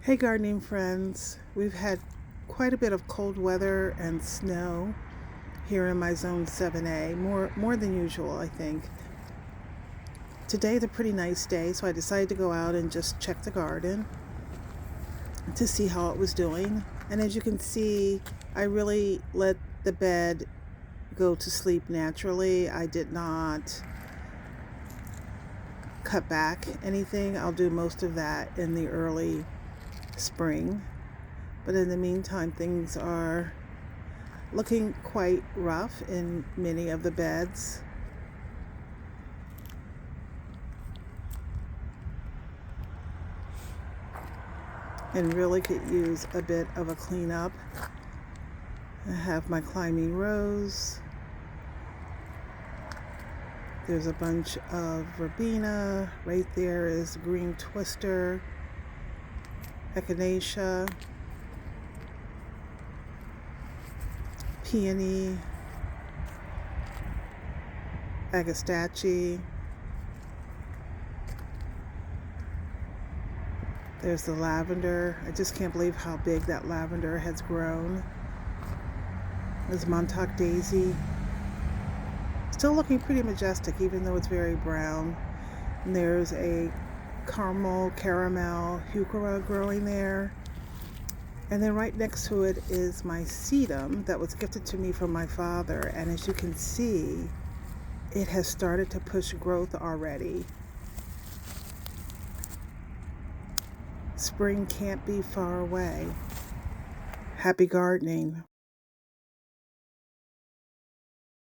Hey gardening friends, we've had quite a bit of cold weather and snow here in my zone 7A, more than usual, I think. Today's a pretty nice day, so I decided to go out and just check the garden to see how it was doing. And as you can see, I really let the bed go to sleep naturally. I did not cut back anything. I'll do most of that in the early spring. But in the meantime, things are looking quite rough in many of the beds. And really could use a bit of a cleanup. I have my climbing rose. There's a bunch of verbena. Right there is green twister, echinacea, peony, agastache. There's the lavender. I just can't believe how big that lavender has grown. There's Montauk daisy. Still looking pretty majestic, even though it's very brown. And there's a caramel heuchera growing there. And then right next to it is my sedum that was gifted to me from my father. And as you can see, it has started to push growth already. Spring can't be far away. Happy gardening.